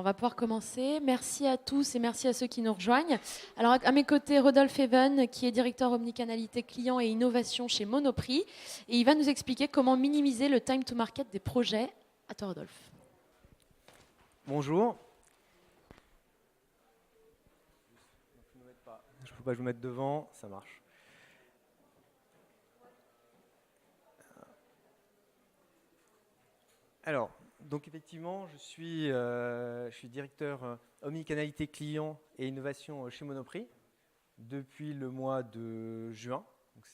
va pouvoir commencer. Merci à tous et merci à ceux qui nous rejoignent. Alors, à mes côtés, Rodolphe Even, qui est directeur omnicanalité client et innovation chez Monoprix. Et il va nous expliquer comment minimiser le time to market des projets. À toi, Rodolphe. Bonjour. Il ne faut pas que je me mette devant, ça marche. Alors, donc effectivement, je suis directeur omnicanalité client et innovation chez Monoprix depuis le mois de juin. Donc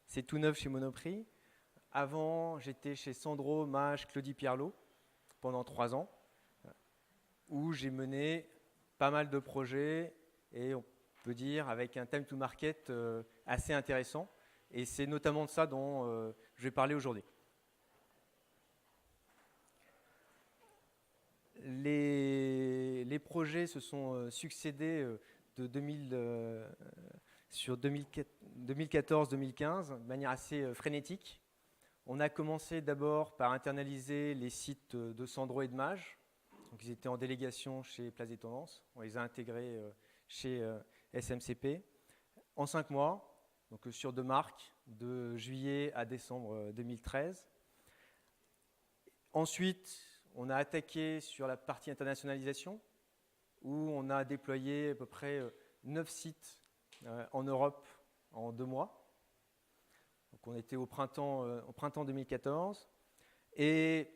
c'est tout neuf chez Monoprix. Avant, j'étais chez Sandro, Mage, Claudie Pierlot pendant 3 ans, où j'ai mené pas mal de projets et on peut dire avec un time to market assez intéressant. Et c'est notamment de ça dont je vais parler aujourd'hui. Les projets se sont succédés sur 2014-2015 de manière assez frénétique. On a commencé d'abord par internaliser les sites de Sandro et de Mage. Donc ils étaient en délégation chez Place des Tendances. On les a intégrés chez SMCP en 5 mois, donc sur 2 marques, de juillet à décembre 2013. Ensuite, on a attaqué sur la partie internationalisation, où on a déployé à peu près 9 sites en Europe en 2 mois. Donc on était au printemps 2014. Et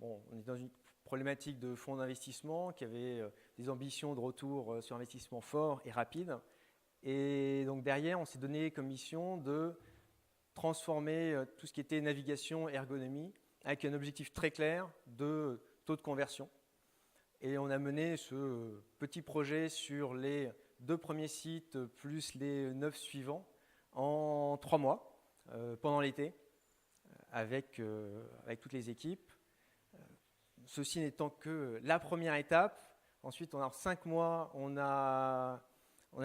bon, on est dans une problématique de fonds d'investissement qui avait des ambitions de retour sur investissement fort et rapide. Et donc derrière, on s'est donné comme mission de transformer tout ce qui était navigation, ergonomie, avec un objectif très clair de taux de conversion. Et on a mené ce petit projet sur les 2 premiers sites plus les 9 suivants en 3 mois pendant l'été avec toutes les équipes. Ceci n'étant que la première étape. Ensuite, en 5 mois, on a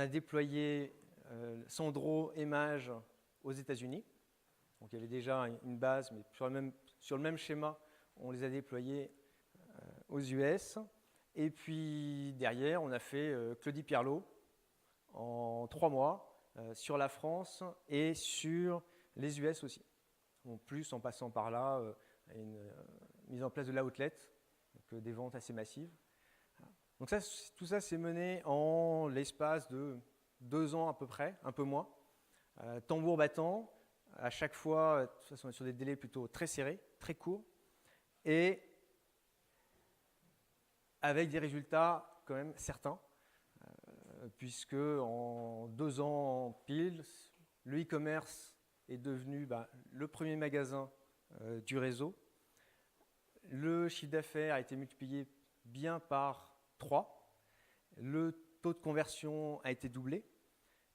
déployé Sandro et Mage aux États-Unis. Donc il y avait déjà une base, mais sur le même schéma, on les a déployés aux US. Et puis derrière, on a fait Claudie Pierlot en 3 mois sur la France et sur les US aussi. En plus, en passant par là, une mise en place de l'outlet, donc des ventes assez massives. Donc tout ça s'est mené en l'espace de 2 ans à peu près, un peu moins. Tambour battant, à chaque fois, de toute façon, on est sur des délais plutôt très serrés, très courts, et avec des résultats quand même certains, puisque en 2 ans pile, le e-commerce est devenu le premier magasin du réseau. Le chiffre d'affaires a été multiplié bien par 3. Le taux de conversion a été doublé.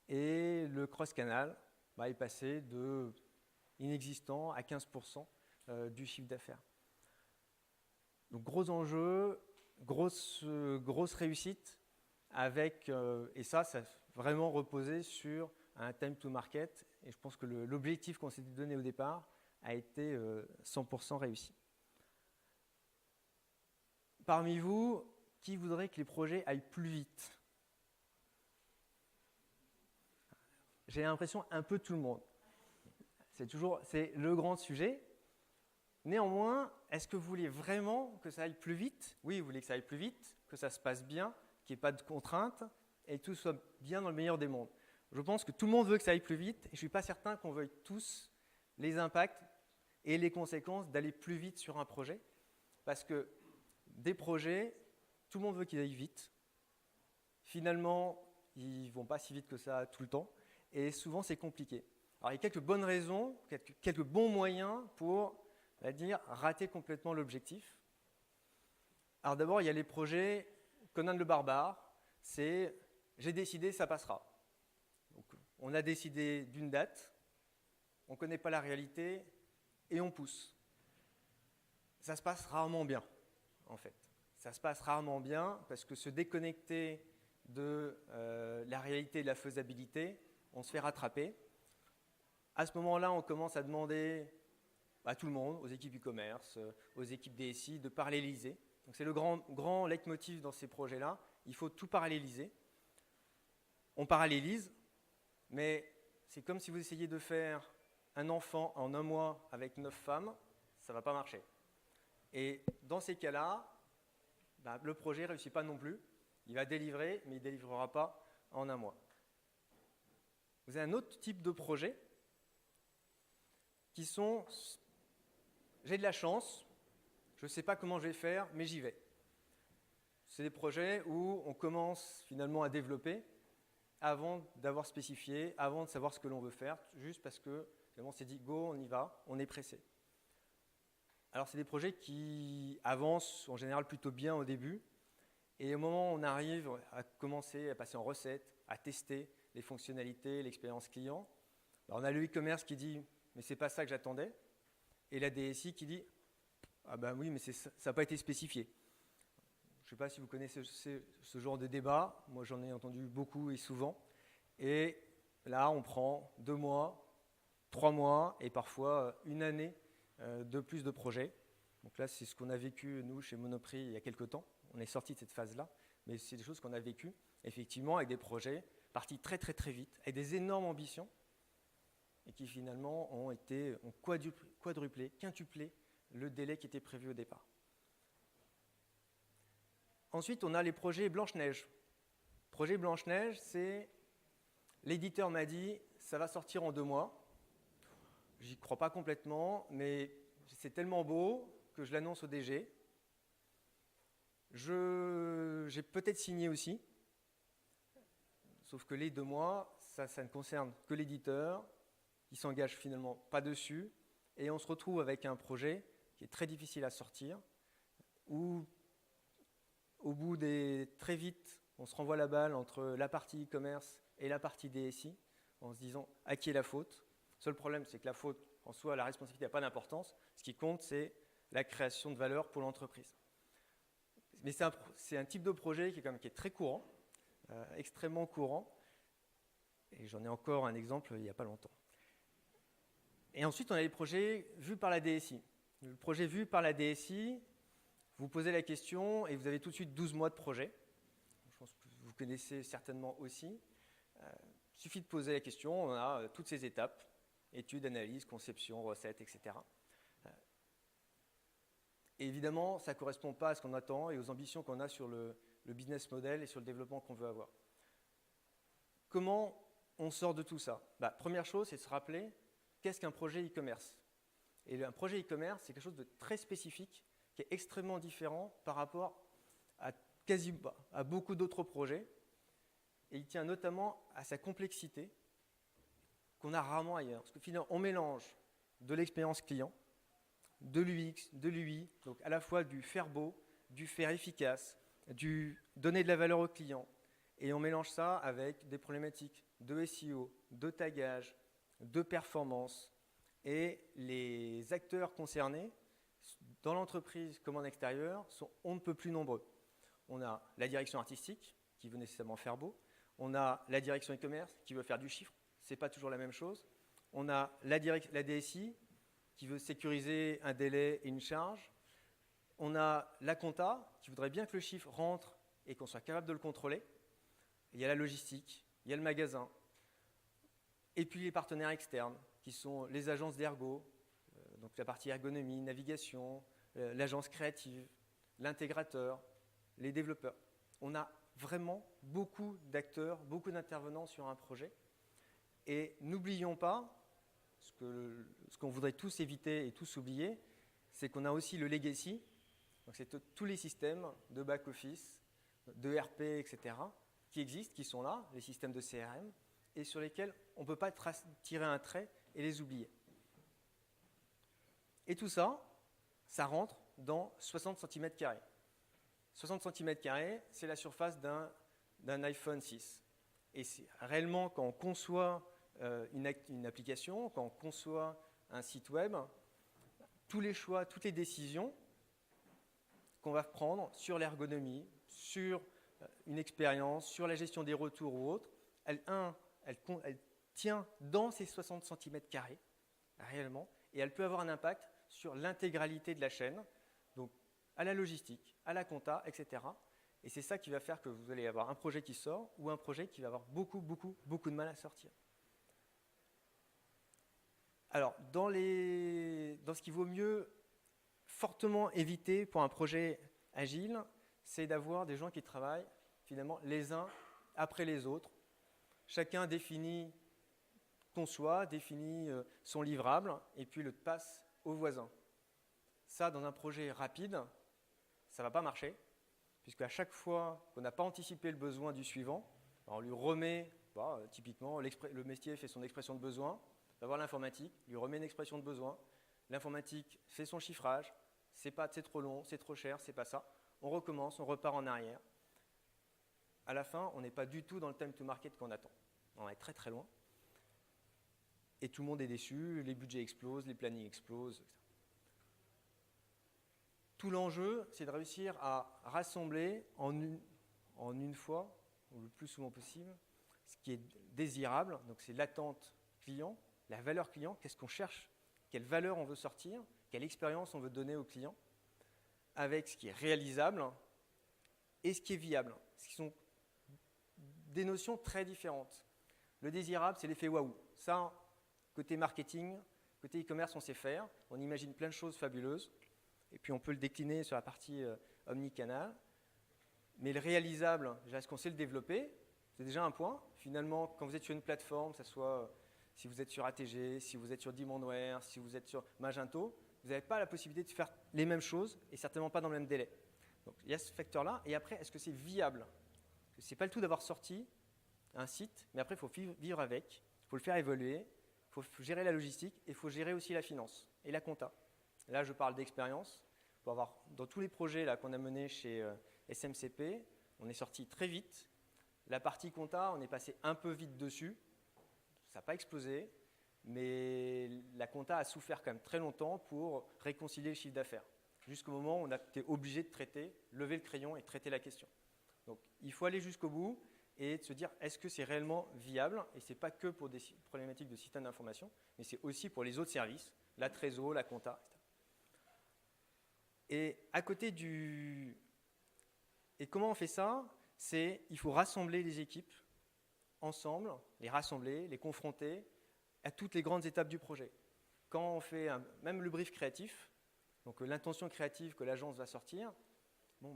Et le cross-canal est passé de inexistant à 15% du chiffre d'affaires. Donc gros enjeu, grosse réussite, avec, et ça a vraiment reposé sur un time to market. Et je pense que l'objectif qu'on s'était donné au départ a été 100% réussi. Parmi vous, qui voudrait que les projets aillent plus vite ? J'ai l'impression un peu tout le monde. C'est le grand sujet. Néanmoins, est-ce que vous voulez vraiment que ça aille plus vite ? Oui, vous voulez que ça aille plus vite, que ça se passe bien, qu'il n'y ait pas de contraintes et que tout soit bien dans le meilleur des mondes. Je pense que tout le monde veut que ça aille plus vite et je ne suis pas certain qu'on veuille tous les impacts et les conséquences d'aller plus vite sur un projet. Parce que des projets, tout le monde veut qu'ils aillent vite. Finalement, ils ne vont pas si vite que ça tout le temps. Et souvent, c'est compliqué. Alors, il y a quelques bonnes raisons, quelques bons moyens pour, on va dire, rater complètement l'objectif. Alors d'abord, il y a les projets Conan le Barbare. C'est « j'ai décidé, ça passera ». Donc, on a décidé d'une date, on ne connaît pas la réalité et on pousse. Ça se passe rarement bien, en fait. Ça se passe rarement bien parce que se déconnecter de la réalité et de la faisabilité, on se fait rattraper. À ce moment-là, on commence à demander à tout le monde, aux équipes e-commerce, aux équipes DSI, de paralléliser. Donc c'est le grand leitmotiv dans ces projets-là. Il faut tout paralléliser. On parallélise, mais c'est comme si vous essayiez de faire un enfant en 1 mois avec 9 femmes, ça ne va pas marcher. Et dans ces cas-là, le projet ne réussit pas non plus. Il va délivrer, mais il ne délivrera pas en 1 mois. Vous avez un autre type de projet qui sont « j'ai de la chance, je ne sais pas comment je vais faire, mais j'y vais ». C'est des projets où on commence finalement à développer avant d'avoir spécifié, avant de savoir ce que l'on veut faire, juste parce que on s'est dit « go, on y va », on est pressé. Alors c'est des projets qui avancent en général plutôt bien au début, et au moment où on arrive à commencer à passer en recette, à tester les fonctionnalités, l'expérience client, on a le e-commerce qui dit « mais c'est pas ça que j'attendais », et la DSI qui dit « ah ben oui, mais ça n'a pas été spécifié ». Je ne sais pas si vous connaissez ce genre de débat, moi j'en ai entendu beaucoup et souvent, et là on prend 2 mois, 3 mois et parfois 1 année de plus de projets. Donc là c'est ce qu'on a vécu nous chez Monoprix il y a quelques temps, on est sorti de cette phase-là, mais c'est des choses qu'on a vécues effectivement avec des projets partis très très très vite, avec des énormes ambitions, et qui finalement ont quadruplé, quintuplé le délai qui était prévu au départ. Ensuite, on a les projets Blanche-Neige. Projet Blanche-Neige, c'est l'éditeur m'a dit ça va sortir en 2 mois. J'y crois pas complètement, mais c'est tellement beau que je l'annonce au DG. J'ai peut-être signé aussi, sauf que les 2 mois, ça ne concerne que l'éditeur, qui s'engage finalement pas dessus, et on se retrouve avec un projet qui est très difficile à sortir, où au bout très vite, on se renvoie la balle entre la partie e-commerce et la partie DSI, en se disant à qui est la faute. Le seul problème, c'est que la faute, en soi, la responsabilité n'a pas d'importance. Ce qui compte, c'est la création de valeur pour l'entreprise. Mais c'est un type de projet qui est très courant, extrêmement courant, et j'en ai encore un exemple il n'y a pas longtemps. Et ensuite, on a les projets vus par la DSI. Le projet vu par la DSI, vous posez la question et vous avez tout de suite 12 mois de projet. Je pense que vous connaissez certainement aussi. Il suffit de poser la question, on a toutes ces étapes, études, analyse, conception, recettes, etc. Et évidemment, ça ne correspond pas à ce qu'on attend et aux ambitions qu'on a sur le business model et sur le développement qu'on veut avoir. Comment on sort de tout ça ? Première chose, c'est de se rappeler qu'est-ce qu'un projet e-commerce. Et un projet e-commerce, c'est quelque chose de très spécifique, qui est extrêmement différent par rapport à beaucoup d'autres projets. Et il tient notamment à sa complexité qu'on a rarement ailleurs. Parce que finalement, on mélange de l'expérience client, de l'UX, de l'UI, donc à la fois du faire beau, du faire efficace, du donner de la valeur au client. Et on mélange ça avec des problématiques de SEO, de tagage, de performance. Et les acteurs concernés, dans l'entreprise comme en extérieur, sont on ne peut plus nombreux. On a la direction artistique, qui veut nécessairement faire beau. On a la direction e-commerce, qui veut faire du chiffre. Ce n'est pas toujours la même chose. On a la DSI, qui veut sécuriser un délai et une charge. On a la compta, qui voudrait bien que le chiffre rentre et qu'on soit capable de le contrôler. Il y a la logistique, il y a le magasin. Et puis les partenaires externes, qui sont les agences d'ergo, donc la partie ergonomie, navigation, l'agence créative, l'intégrateur, les développeurs. On a vraiment beaucoup d'acteurs, beaucoup d'intervenants sur un projet. Et n'oublions pas, ce qu'on voudrait tous éviter et tous oublier, c'est qu'on a aussi le legacy, donc c'est tous les systèmes de back-office, de RP, etc., qui existent, qui sont là, les systèmes de CRM, et sur lesquels on ne peut pas tirer un trait et les oublier. Et tout ça, ça rentre dans 60 cm². 60 cm², c'est la surface d'un iPhone 6. Et c'est réellement, quand on conçoit une application, quand on conçoit un site web, tous les choix, toutes les décisions qu'on va prendre sur l'ergonomie, sur une expérience, sur la gestion des retours ou autre, elle tient dans ces 60 cm², réellement, et elle peut avoir un impact sur l'intégralité de la chaîne, donc à la logistique, à la compta, etc. Et c'est ça qui va faire que vous allez avoir un projet qui sort ou un projet qui va avoir beaucoup de mal à sortir. Alors, dans ce qu'il vaut mieux fortement éviter pour un projet agile, c'est d'avoir des gens qui travaillent finalement les uns après les autres. Chacun conçoit, définit son livrable et puis le passe au voisin. Ça, dans un projet rapide, ça ne va pas marcher, puisque à chaque fois qu'on n'a pas anticipé le besoin du suivant, on lui remet, typiquement, le métier fait son expression de besoin, on va voir l'informatique, lui remet une expression de besoin, l'informatique fait son chiffrage, c'est trop long, c'est trop cher, c'est pas ça. On recommence, on repart en arrière. À la fin, on n'est pas du tout dans le time to market qu'on attend. On est très très loin. Et tout le monde est déçu, les budgets explosent, les plannings explosent, etc. Tout l'enjeu, c'est de réussir à rassembler en une fois, ou le plus souvent possible, ce qui est désirable, donc c'est l'attente client, la valeur client, qu'est-ce qu'on cherche, quelle valeur on veut sortir, quelle expérience on veut donner au client, avec ce qui est réalisable et ce qui est viable, ce qui sont des notions très différentes. Le désirable, c'est l'effet waouh. Ça, côté marketing, côté e-commerce, on sait faire. On imagine plein de choses fabuleuses. Et puis, on peut le décliner sur la partie omnicanal. Mais le réalisable, est-ce qu'on sait le développer? C'est déjà un point. Finalement, quand vous êtes sur une plateforme, que ce soit si vous êtes sur ATG, si vous êtes sur Demandware, si vous êtes sur Magento, vous n'avez pas la possibilité de faire les mêmes choses et certainement pas dans le même délai. Donc, il y a ce facteur-là. Et après, est-ce que c'est viable? Ce n'est pas le tout d'avoir sorti un site, mais après, il faut vivre avec, il faut le faire évoluer, il faut gérer la logistique et il faut gérer aussi la finance et la compta. Là, je parle d'expérience. Dans tous les projets là, qu'on a menés chez SMCP, on est sorti très vite. La partie compta, on est passé un peu vite dessus. Ça n'a pas explosé, mais la compta a souffert quand même très longtemps pour réconcilier le chiffre d'affaires. Jusqu'au moment où on a été obligé de lever le crayon et traiter la question. Donc, il faut aller jusqu'au bout et de se dire, est-ce que c'est réellement viable? Et ce n'est pas que pour des problématiques de système d'information, mais c'est aussi pour les autres services, la trésor, la compta, etc. Et à côté Et comment on fait ça? Il faut rassembler les équipes ensemble, les rassembler, les confronter à toutes les grandes étapes du projet. Quand on fait même le brief créatif, donc l'intention créative que l'agence va sortir,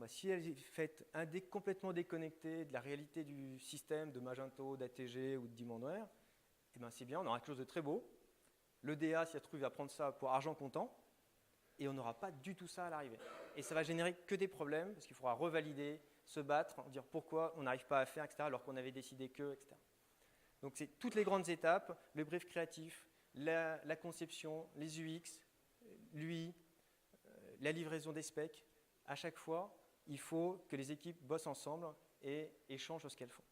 si elle est faite complètement déconnectée de la réalité du système de Magento, d'ATG ou de Demandware, c'est bien, on aura quelque chose de très beau. Le DA, si ça se trouve, va prendre ça pour argent comptant, et on n'aura pas du tout ça à l'arrivée. Et ça va générer que des problèmes, parce qu'il faudra revalider, se battre, dire pourquoi on n'arrive pas à faire, etc., alors qu'on avait décidé que, etc. Donc c'est toutes les grandes étapes, le brief créatif, la conception, les UX, l'UI, la livraison des specs. À chaque fois, il faut que les équipes bossent ensemble et échangent sur ce qu'elles font.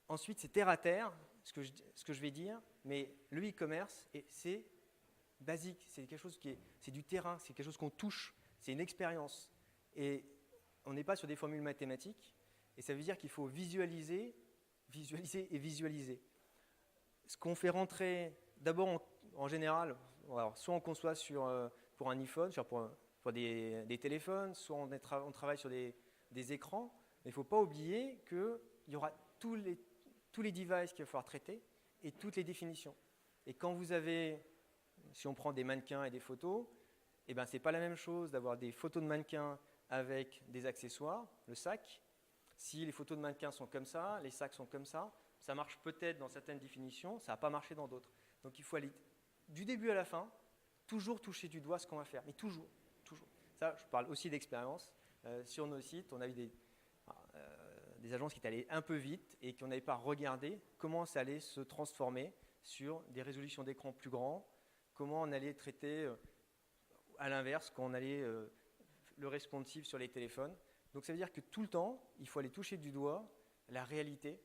Ensuite, c'est terre à terre, ce que je vais dire, mais le e-commerce, c'est basique, c'est quelque chose c'est du terrain, c'est quelque chose qu'on touche, c'est une expérience. Et on n'est pas sur des formules mathématiques, et ça veut dire qu'il faut visualiser et visualiser. Ce qu'on fait rentrer, d'abord en général, soit on conçoit pour un iPhone, pour des téléphones, soit on travaille sur des écrans, mais il ne faut pas oublier qu'il y aura tous les devices qu'il va falloir traiter et toutes les définitions. Et quand vous avez, si on prend des mannequins et des photos, ce n'est pas la même chose d'avoir des photos de mannequins avec des accessoires, le sac. Si les photos de mannequins sont comme ça, les sacs sont comme ça marche peut-être dans certaines définitions, ça n'a pas marché dans d'autres. Donc il faut aller du début à la fin, toujours toucher du doigt ce qu'on va faire, mais toujours. Ça, je parle aussi d'expérience. Sur nos sites, on a eu des agences qui étaient allées un peu vite et qui n'avaient pas regardé comment ça allait se transformer sur des résolutions d'écran plus grands, comment on allait traiter à l'inverse, quand on allait le responsive sur les téléphones. Donc ça veut dire que tout le temps, il faut aller toucher du doigt la réalité,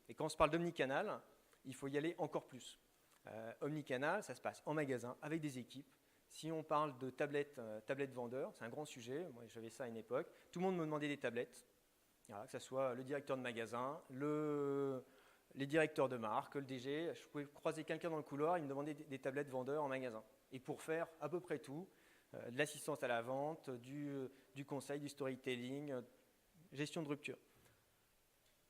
Et quand on se parle d'omnicanal, il faut y aller encore plus. Omnicanal, ça se passe en magasin, avec des équipes. Si on parle de tablettes vendeurs, c'est un grand sujet. Moi, j'avais ça à une époque. Tout le monde me demandait des tablettes. Voilà, que ce soit le directeur de magasin, les directeurs de marque, le DG. Je pouvais croiser quelqu'un dans le couloir, il me demandait des tablettes vendeurs en magasin. Et pour faire à peu près tout, de l'assistance à la vente, du conseil, du storytelling, gestion de rupture.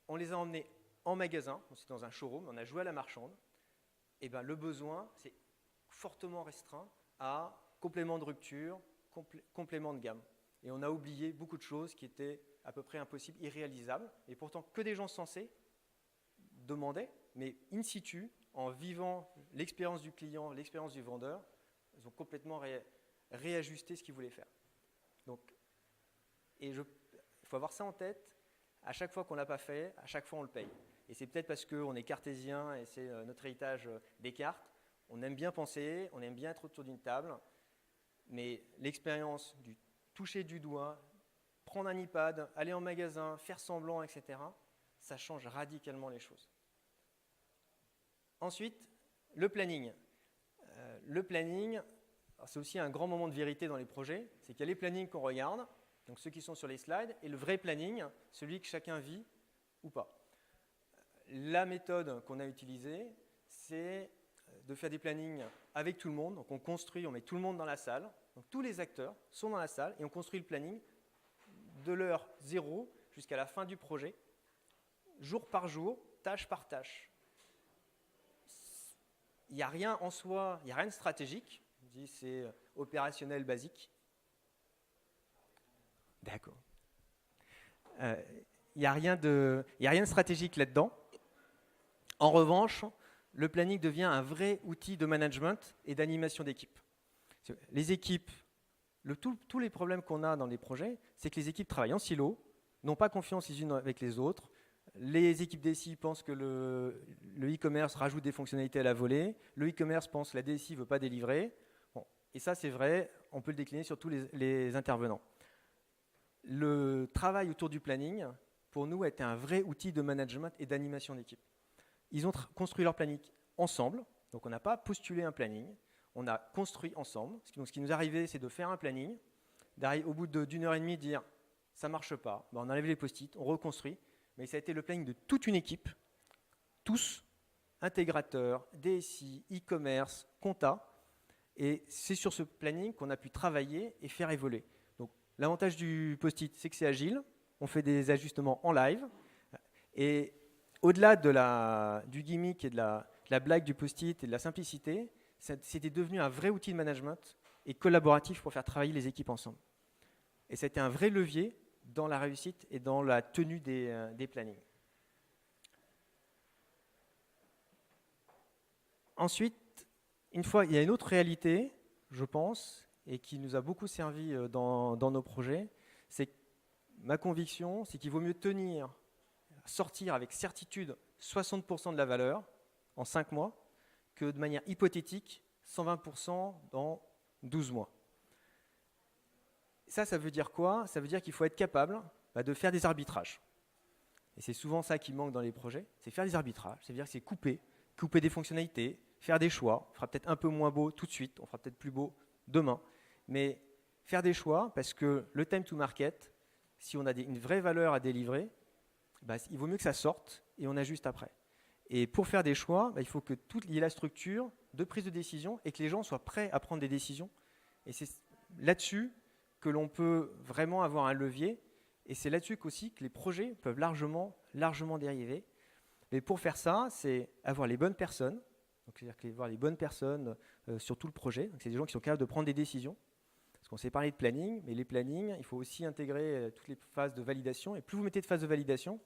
On les a emmenés en magasin, c'est dans un showroom, on a joué à la marchande, et ben le besoin, c'est fortement restreint à complément de rupture, complément de gamme. Et on a oublié beaucoup de choses qui étaient à peu près impossibles, irréalisables, et pourtant que des gens sensés demandaient, mais in situ, en vivant l'expérience du client, l'expérience du vendeur, ils ont complètement réajusté ce qu'ils voulaient faire. Donc, il faut avoir ça en tête, à chaque fois qu'on ne l'a pas fait, à chaque fois on le paye. Et c'est peut-être parce qu'on est cartésien et c'est notre héritage Descartes, on aime bien penser, on aime bien être autour d'une table, mais l'expérience du toucher du doigt, prendre un iPad, aller en magasin, faire semblant, etc., ça change radicalement les choses. Ensuite, le planning. Le planning, c'est aussi un grand moment de vérité dans les projets, c'est qu'il y a les plannings qu'on regarde, donc ceux qui sont sur les slides, et le vrai planning, celui que chacun vit ou pas. La méthode qu'on a utilisée, c'est de faire des plannings avec tout le monde. Donc on construit, on met tout le monde dans la salle. Donc tous les acteurs sont dans la salle et on construit le planning de l'heure 0 jusqu'à la fin du projet, jour par jour, tâche par tâche. Il n'y a rien en soi, il n'y a rien de stratégique. Je dis c'est opérationnel basique. D'accord. Il n'y a rien de stratégique là-dedans. En revanche, le planning devient un vrai outil de management et d'animation d'équipe. Les équipes, tous les problèmes qu'on a dans les projets, c'est que les équipes travaillent en silo, n'ont pas confiance les unes avec les autres. Les équipes DSI pensent que le e-commerce rajoute des fonctionnalités à la volée. Le e-commerce pense que la DSI ne veut pas délivrer. Bon, et ça, c'est vrai, on peut le décliner sur tous les intervenants. Le travail autour du planning, pour nous, a été un vrai outil de management et d'animation d'équipe. Ils ont construit leur planning ensemble, donc on n'a pas postulé un planning, on a construit ensemble. Donc ce qui nous est arrivé, c'est de faire un planning, d'arriver au bout d'une heure et demie, dire ça ne marche pas, on enlève les post-it, on reconstruit, mais ça a été le planning de toute une équipe, tous, intégrateurs, DSI, e-commerce, compta, et c'est sur ce planning qu'on a pu travailler et faire évoluer. Donc l'avantage du post-it, c'est que c'est agile, on fait des ajustements en live, et au-delà du gimmick et de la blague du post-it et de la simplicité, c'était devenu un vrai outil de management et collaboratif pour faire travailler les équipes ensemble. Et ça a été un vrai levier dans la réussite et dans la tenue des plannings. Ensuite, une fois, il y a une autre réalité, je pense, et qui nous a beaucoup servi dans nos projets, c'est que ma conviction, c'est qu'il vaut mieux sortir avec certitude 60% de la valeur en 5 mois que de manière hypothétique 120% dans 12 mois. Ça veut dire quoi? Ça veut dire qu'il faut être capable de faire des arbitrages. Et c'est souvent ça qui manque dans les projets, c'est faire des arbitrages. C'est-à-dire que c'est couper des fonctionnalités, faire des choix. On fera peut-être un peu moins beau tout de suite, on fera peut-être plus beau demain. Mais faire des choix parce que le time to market, si on a une vraie valeur à délivrer, il vaut mieux que ça sorte et on ajuste après. Et pour faire des choix, il faut il y ait la structure de prise de décision et que les gens soient prêts à prendre des décisions. Et c'est là-dessus que l'on peut vraiment avoir un levier. Et c'est là-dessus qu'aussi que les projets peuvent largement dériver. Mais pour faire ça, c'est avoir les bonnes personnes. Donc, c'est-à-dire avoir les bonnes personnes sur tout le projet. Donc, c'est des gens qui sont capables de prendre des décisions. Parce qu'on s'est parlé de planning, mais les plannings, il faut aussi intégrer toutes les phases de validation. Et plus vous mettez de phases de validation,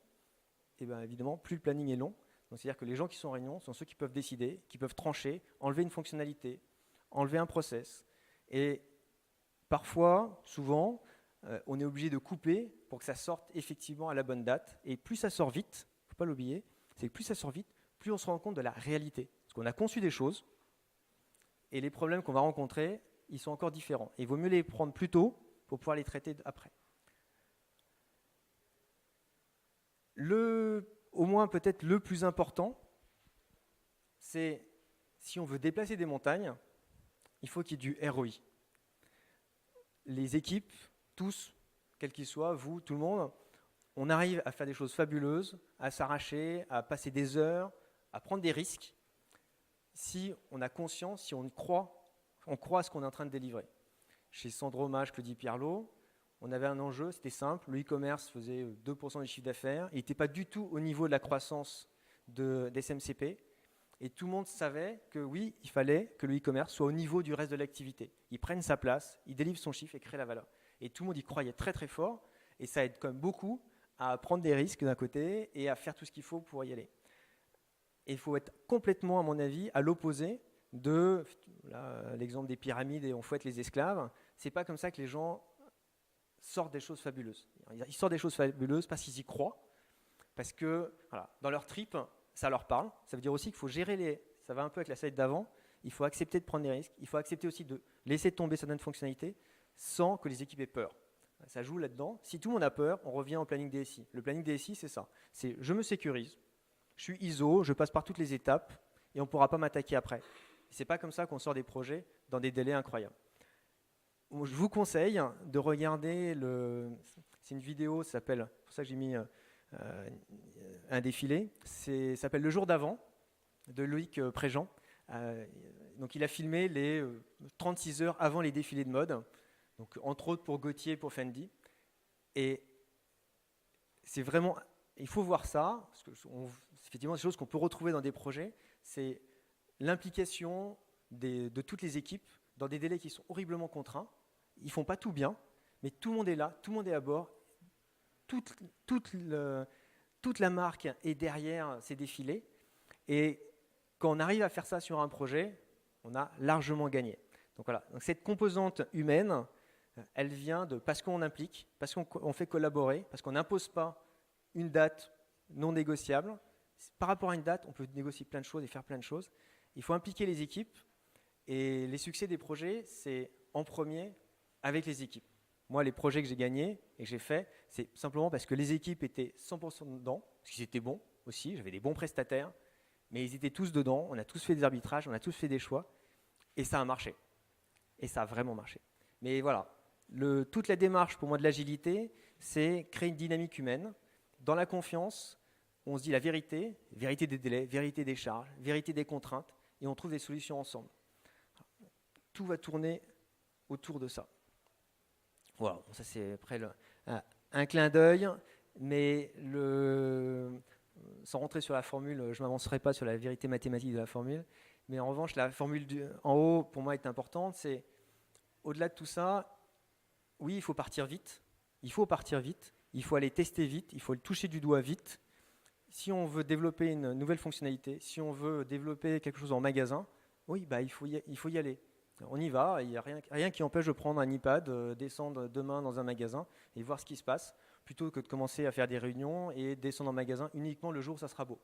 et évidemment, plus le planning est long. Donc, c'est-à-dire que les gens qui sont en réunion sont ceux qui peuvent décider, qui peuvent trancher, enlever une fonctionnalité, enlever un process. Et parfois, souvent, on est obligé de couper pour que ça sorte effectivement à la bonne date. Et plus ça sort vite, il ne faut pas l'oublier, c'est que plus ça sort vite, plus on se rend compte de la réalité. Parce qu'on a conçu des choses, et les problèmes qu'on va rencontrer, ils sont encore différents. Et il vaut mieux les prendre plus tôt pour pouvoir les traiter après. Au moins peut-être le plus important, c'est si on veut déplacer des montagnes, il faut qu'il y ait du ROI. Les équipes, tous, quels qu'ils soient, vous, tout le monde, on arrive à faire des choses fabuleuses, à s'arracher, à passer des heures, à prendre des risques, si on a conscience, si on croit à ce qu'on est en train de délivrer. chez Sandro Mage, Claudie Pierlot, on avait un enjeu, c'était simple, le e-commerce faisait 2% du chiffre d'affaires, il n'était pas du tout au niveau de la croissance d'SMCP, et tout le monde savait que oui, il fallait que le e-commerce soit au niveau du reste de l'activité. Il prenne sa place, il délivre son chiffre et crée la valeur. Et tout le monde y croyait très très fort, et ça aide quand même beaucoup à prendre des risques d'un côté et à faire tout ce qu'il faut pour y aller. Et il faut être complètement, à mon avis, à l'opposé de l'exemple des pyramides et on fouette les esclaves. C'est pas comme ça que les gens sortent des choses fabuleuses. Ils sortent des choses fabuleuses parce qu'ils y croient, parce que voilà, dans leur trip, ça leur parle. Ça veut dire aussi qu'il faut gérer les... Ça va un peu avec la slide d'avant. Il faut accepter de prendre des risques. Il faut accepter aussi de laisser tomber certaines fonctionnalités sans que les équipes aient peur. Ça joue là-dedans. Si tout le monde a peur, on revient au planning DSI. Le planning DSI, c'est ça. C'est je me sécurise, je suis ISO, je passe par toutes les étapes et on ne pourra pas m'attaquer après. Ce n'est pas comme ça qu'on sort des projets dans des délais incroyables. Je vous conseille de regarder, c'est une vidéo, ça s'appelle, c'est pour ça que j'ai mis un défilé, ça s'appelle Le jour d'avant, de Loïc Préjean. Donc il a filmé les 36 heures avant les défilés de mode, donc entre autres pour Gautier, pour Fendi. Et c'est vraiment, il faut voir ça, parce que c'est effectivement des choses qu'on peut retrouver dans des projets, c'est l'implication de toutes les équipes dans des délais qui sont horriblement contraints. Ils ne font pas tout bien, mais tout le monde est là, tout le monde est à bord. Toute la marque est derrière ces défilés. Et quand on arrive à faire ça sur un projet, on a largement gagné. Donc voilà. Donc cette composante humaine, elle vient de parce qu'on implique, parce qu'on fait collaborer, parce qu'on n'impose pas une date non négociable. Par rapport à une date, on peut négocier plein de choses et faire plein de choses. Il faut impliquer les équipes. Et les succès des projets, c'est en premier avec les équipes. Moi, les projets que j'ai gagnés et que j'ai faits, c'est simplement parce que les équipes étaient 100% dedans, parce qu'ils étaient bons aussi, j'avais des bons prestataires, mais ils étaient tous dedans, on a tous fait des arbitrages, on a tous fait des choix, et ça a marché. Et ça a vraiment marché. Mais voilà, toute la démarche pour moi de l'agilité, c'est créer une dynamique humaine. Dans la confiance, on se dit la vérité des délais, vérité des charges, vérité des contraintes, et on trouve des solutions ensemble. Tout va tourner autour de ça. Voilà, ça c'est après un clin d'œil, mais sans rentrer sur la formule, je ne m'avancerai pas sur la vérité mathématique de la formule, mais en revanche, la formule en haut, pour moi, est importante, c'est au-delà de tout ça, oui, il faut partir vite, il faut aller tester vite, il faut le toucher du doigt vite. Si on veut développer une nouvelle fonctionnalité, si on veut développer quelque chose en magasin, oui, il faut y aller. On y va, il n'y a rien qui empêche de prendre un iPad, descendre demain dans un magasin et voir ce qui se passe, plutôt que de commencer à faire des réunions et descendre en magasin uniquement le jour où ça sera beau.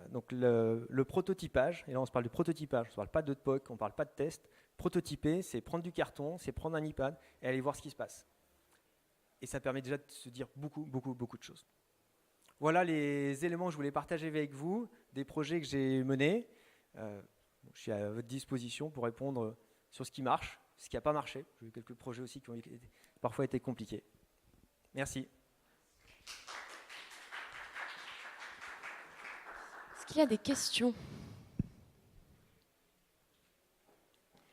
Donc le prototypage, et là on se parle du prototypage, on ne parle pas de POC, on ne parle pas de test. Prototyper, c'est prendre du carton, c'est prendre un iPad et aller voir ce qui se passe. Et ça permet déjà de se dire beaucoup de choses. Voilà les éléments que je voulais partager avec vous, des projets que j'ai menés. Je suis à votre disposition pour répondre sur ce qui marche, ce qui n'a pas marché. J'ai eu quelques projets aussi qui ont parfois été compliqués. Merci. Est-ce qu'il y a des questions ?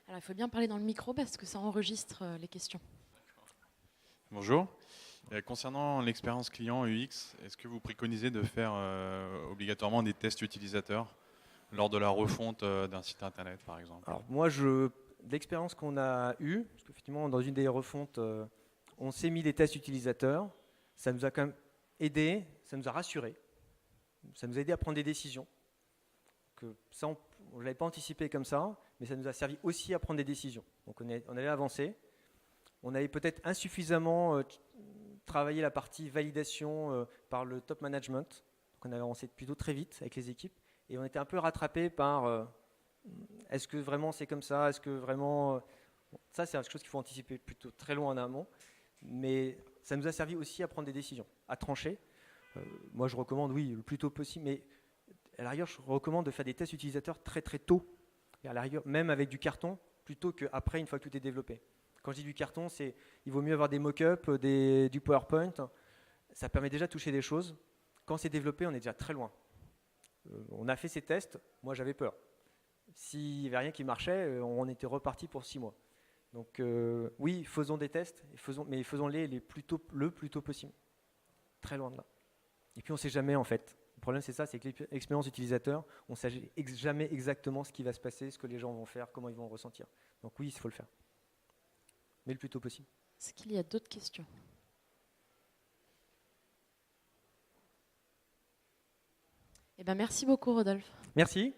Alors, il faut bien parler dans le micro parce que ça enregistre les questions. Bonjour. Concernant l'expérience client UX, est-ce que vous préconisez de faire obligatoirement des tests utilisateurs lors de la refonte d'un site internet, par exemple? Alors moi, l'expérience qu'on a eue, parce qu'effectivement, dans une des refontes, on s'est mis des tests utilisateurs. Ça nous a quand même aidé, ça nous a rassurés, ça nous a aidé à prendre des décisions. Que ça, on ne l'avait pas anticipé comme ça, mais ça nous a servi aussi à prendre des décisions. Donc on avait avancé. On avait peut-être insuffisamment travaillé la partie validation par le top management. Donc on avait avancé plutôt très vite avec les équipes. Et on était un peu rattrapé par est-ce que vraiment c'est comme ça? Est-ce que vraiment... ça, c'est quelque chose qu'il faut anticiper plutôt très loin en amont. Mais ça nous a servi aussi à prendre des décisions, à trancher. Moi, je recommande, oui, le plus tôt possible. Mais à la rigueur, je recommande de faire des tests utilisateurs très très tôt. Et à la rigueur, même avec du carton, plutôt qu'après, une fois que tout est développé. Quand je dis du carton, il vaut mieux avoir des mock-ups, du PowerPoint. Ça permet déjà de toucher des choses. Quand c'est développé, on est déjà très loin. On a fait ces tests, moi j'avais peur. S'il n'y avait rien qui marchait, on était reparti pour 6 mois. Donc oui, faisons des tests, mais faisons-les le plus tôt possible. Très loin de là. Et puis on ne sait jamais en fait. Le problème c'est ça, c'est que l'expérience utilisateur, on ne sait jamais exactement ce qui va se passer, ce que les gens vont faire, comment ils vont ressentir. Donc oui, il faut le faire. Mais le plus tôt possible. Est-ce qu'il y a d'autres questions? Eh ben, merci beaucoup, Rodolphe. Merci.